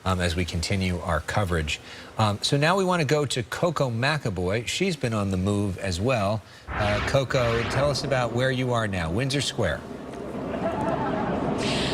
as we continue our coverage. So now we want to go to Koco McAboy. She's been on the move as well. Koco, tell us about where you are now, Windsor Square.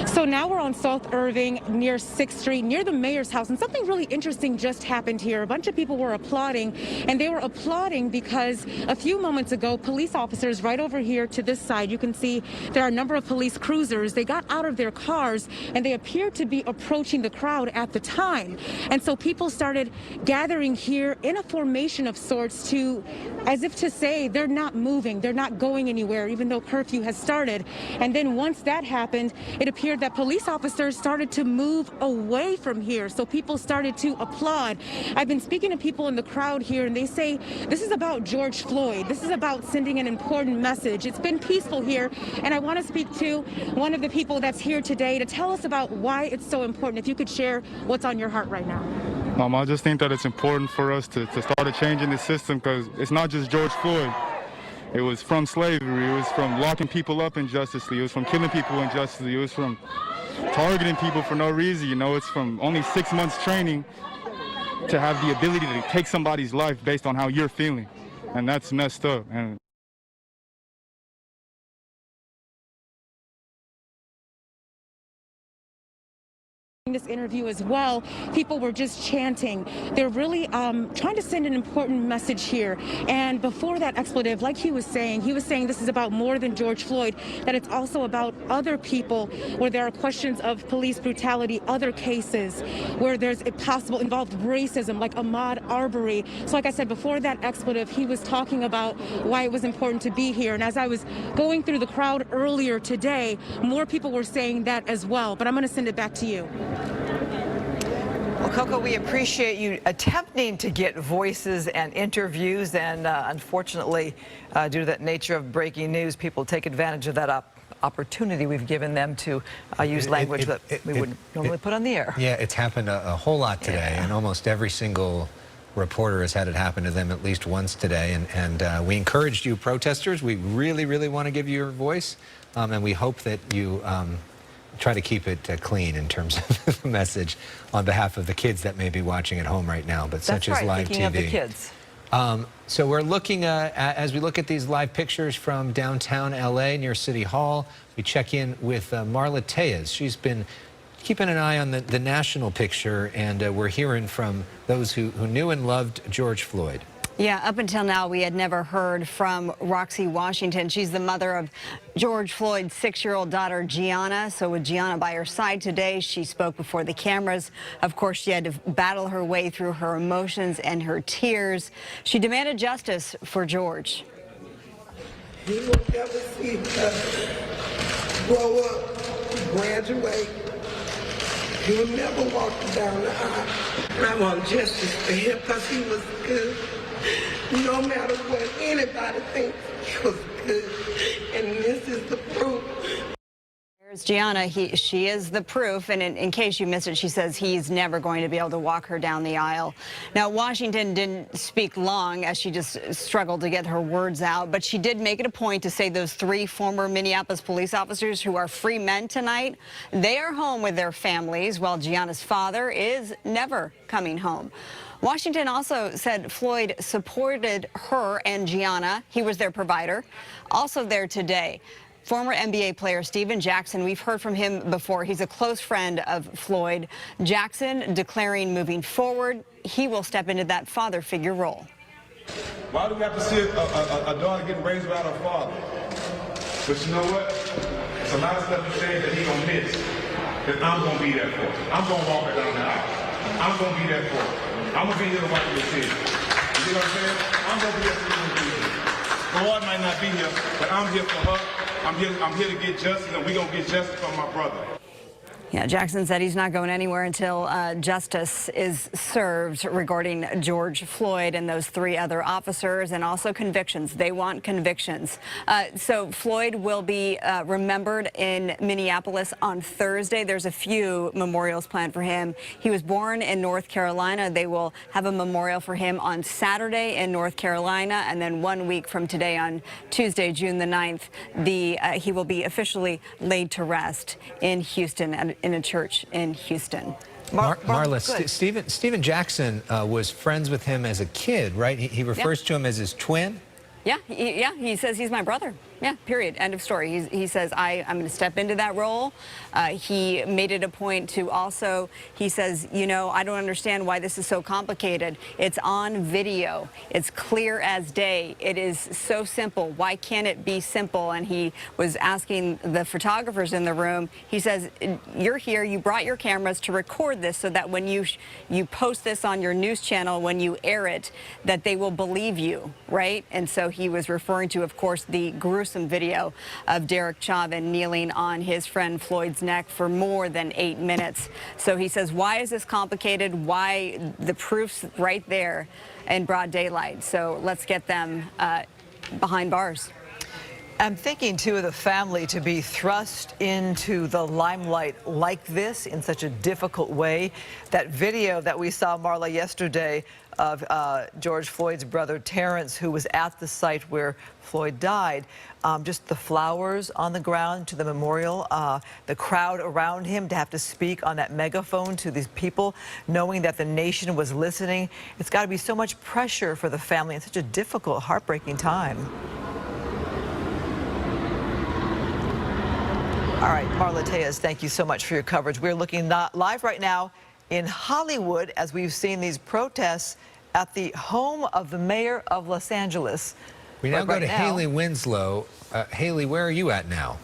So now we're on South Irving near 6th Street, near the mayor's house, and something really interesting just happened here. A bunch of people were applauding, and they were applauding because a few moments ago, police officers right over here to this side, you can see there are a number of police cruisers. They got out of their cars, and they appeared to be approaching the crowd at the time. And so people started gathering here in a formation of sorts to, as if to say, they're not moving, they're not going anywhere, even though curfew has started. And then once that happened, it appeared that police officers started to move away from here, so people started to applaud. I've been speaking to people in the crowd here, and they say this is about George Floyd. This is about sending an important message. It's been peaceful here, and I want to speak to one of the people that's here today to tell us about why it's so important. If you could share what's on your heart right now. I just think that it's important for us to start a change in the system, because it's not just George Floyd. It was from slavery, it was from locking people up injustly, it was from killing people injustly, it was from targeting people for no reason, it's from only 6 months training to have the ability to take somebody's life based on how you're feeling, and that's messed up. And this interview as well, people were just chanting. They're really trying to send an important message here. And before that expletive, like he was saying this is about more than George Floyd, that it's also about other people where there are questions of police brutality, other cases where there's a possible involved racism, like Ahmaud Arbery. So like I said, before that expletive, he was talking about why it was important to be here. And as I was going through the crowd earlier today, more people were saying that as well. But I'm going to send it back to you. Well, Koco, we appreciate you attempting to get voices and interviews, and unfortunately, due to that nature of breaking news, people take advantage of that opportunity we've given them to use language that we wouldn't normally put on the air. Yeah, it's happened a whole lot today, and almost every single reporter has had it happen to them at least once today, and we encouraged you protesters. We really, really want to give you your voice, and we hope that you try to keep it clean in terms of the message on behalf of the kids that may be watching at home right now, but such as live Speaking TV. Of the kids. So we're looking as we look at these live pictures from downtown LA near City Hall, we check in with Marla Tejas. She's been keeping an eye on the national picture, and we're hearing from those who knew and loved George Floyd. Yeah, up until now, we had never heard from Roxie Washington. She's the mother of George Floyd's 6-year-old daughter, Gianna. So with Gianna by her side today, she spoke before the cameras. Of course, she had to battle her way through her emotions and her tears. She demanded justice for George. He will never see us grow up, graduate. He will never walk down the aisle. I want justice for him because he was good. No matter what anybody thinks, he was good, and this is the proof. There's Gianna. She is the proof, and in case you missed it, she says he's never going to be able to walk her down the aisle. Now, Washington didn't speak long as she just struggled to get her words out, but she did make it a point to say those 3 former Minneapolis police officers who are free men tonight, they are home with their families, while Gianna's father is never coming home. Washington also said Floyd supported her and Gianna. He was their provider. Also there today, former NBA player Steven Jackson. We've heard from him before. He's a close friend of Floyd. Jackson declaring moving forward, he will step into that father figure role. Why do we have to see a daughter getting raised without her father? But you know what? It's a lot of stuff he said that he gonna miss. That I'm gonna be there for. I'm gonna walk her down the aisle. I'm gonna be there for her. I'm going to be here to watch this kid. You see what I'm saying? I'm going to be here for Floyd might not be here, but I'm here for her. I'm here to get justice, and we're going to get justice from my brother. Yeah, Jackson said he's not going anywhere until justice is served regarding George Floyd and those 3 other officers, and also convictions. They want convictions. So Floyd will be remembered in Minneapolis on Thursday. There's a few memorials planned for him. He was born in North Carolina. They will have a memorial for him on Saturday in North Carolina, and then 1 week from today on Tuesday, June the 9th, he will be officially laid to rest in Houston, in a church in Houston. Marla, good. Steven Jackson was friends with him as a kid, right? He refers to him as his twin. Yeah, he says he's my brother. Yeah, period. End of story. He says, I'm going to step into that role. He made it a point to also, he says, you know, I don't understand why this is so complicated. It's on video. It's clear as day. It is so simple. Why can't it be simple? And he was asking the photographers in the room, he says, you're here, you brought your cameras to record this so that when you post this on your news channel, when you air it, that they will believe you, right? And so he was referring to, of course, the gruesome video of Derek Chauvin kneeling on his friend Floyd's neck for more than 8 minutes. So he says, why is this complicated? Why? The proof's right there in broad daylight. So let's get them behind bars. I'm thinking, too, of the family to be thrust into the limelight like this in such a difficult way. That video that we saw, Marla, yesterday of George Floyd's brother, Terrence, who was at the site where Floyd died. Just the flowers on the ground to the memorial, the crowd around him to have to speak on that megaphone to these people, knowing that the nation was listening. It's got to be so much pressure for the family in such a difficult, heartbreaking time. All right, Marla Tejas, thank you so much for your coverage. We're looking live right now in Hollywood as we've seen these protests at the home of the mayor of Los Angeles. We now go to Haley Winslow. Haley, where are you at now?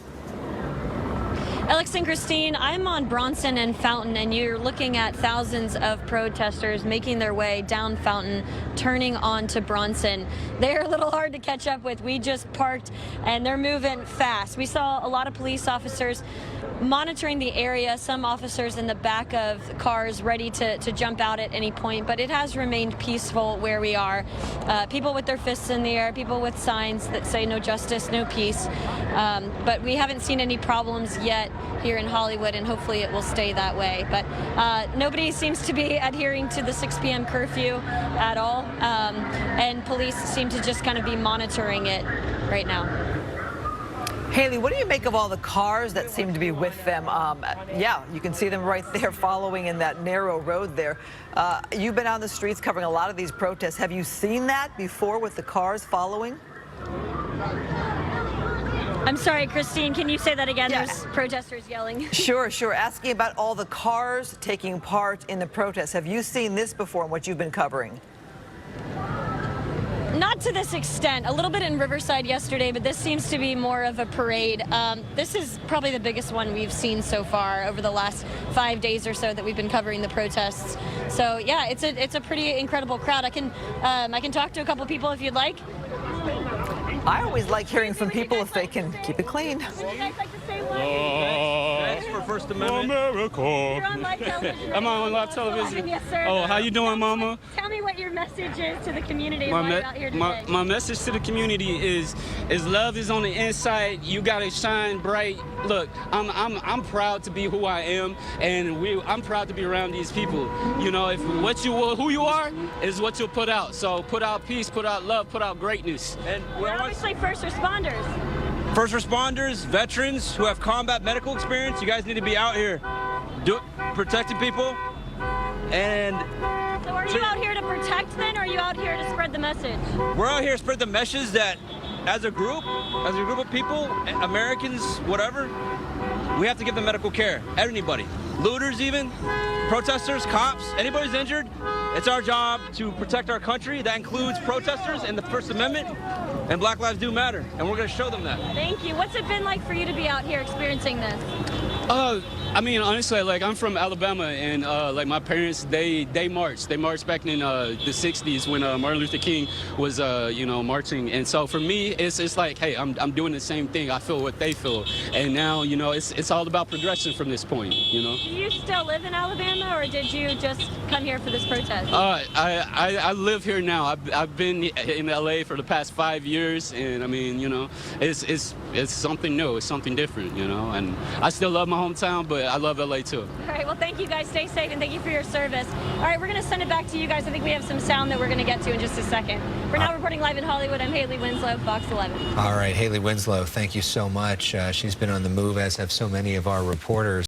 Alex and Christine, I'm on Bronson and Fountain, and you're looking at thousands of protesters making their way down Fountain, turning onto Bronson. They're a little hard to catch up with. We just parked, and they're moving fast. We saw a lot of police officers monitoring the area, some officers in the back of cars ready to jump out at any point, but it has remained peaceful where we are. People with their fists in the air, people with signs that say no justice, no peace, but we haven't seen any problems yet here in Hollywood, and hopefully it will stay that way. But nobody seems to be adhering to the 6 p.m. curfew at all, and police seem to just kind of be monitoring it right now. Haley, what do you make of all the cars that seem to be with them? Yeah, you can see them right there following in that narrow road there. You've been on the streets covering a lot of these protests. Have you seen that before with the cars following? I'm sorry, Christine, can you say that again? Yeah. There's protesters yelling. Sure. Asking about all the cars taking part in the protests. Have you seen this before in what you've been covering? Not to this extent. A little bit in Riverside yesterday, but this seems to be more of a parade. This is probably the biggest one we've seen so far over the last 5 days or so that we've been covering the protests. So yeah, it's a pretty incredible crowd. I can talk to a couple people if you'd like. I always like hearing from people if they can keep it clean. Would you guys like to say one? Thanks for First Amendment. You're on live television. I'm on live television. Yes, sir. Oh, how you doing, Mama? Tell me what your message is to the community while you're out here today. My message to the community is love is on the inside. You gotta shine bright. Look, I'm proud to be who I am, and I'm proud to be around these people. You know, if who you are is what you'll put out. So put out peace, put out love, put out greatness. And We're obviously first responders. First responders, veterans who have combat medical experience, you guys need to be out here protecting people. And So are you out here to protect then, or are you out here to spread the message? we're out here to spread the message that as a group of people, Americans, whatever, we have to give them medical care. Anybody, looters even, protesters, cops, anybody's injured, it's our job to protect our country. That includes protesters and the First Amendment, and Black Lives Do Matter, and we're gonna show them that. Thank you. What's it been like for you to be out here experiencing this? I mean, honestly, like, I'm from Alabama, and like, my parents, they marched. They marched back in the 60s when Martin Luther King was, you know, marching. And so for me, it's like, hey, I'm doing the same thing. I feel what they feel. And now, you know, it's all about progression from this point, you know. Do you still live in Alabama, or did you just come here for this protest? I live here now. I've been in LA for the past 5 years, and I mean, you know, it's something new. It's something different, you know. And I still love my hometown, but I love LA too. All right, well, thank you guys. Stay safe, and thank you for your service. All right, we're going to send it back to you guys. I think we have some sound that we're going to get to in just a second. For now, reporting live in Hollywood, I'm Haley Winslow, Fox 11. All right, Haley Winslow, thank you so much. She's been on the move, as have so many of our reporters.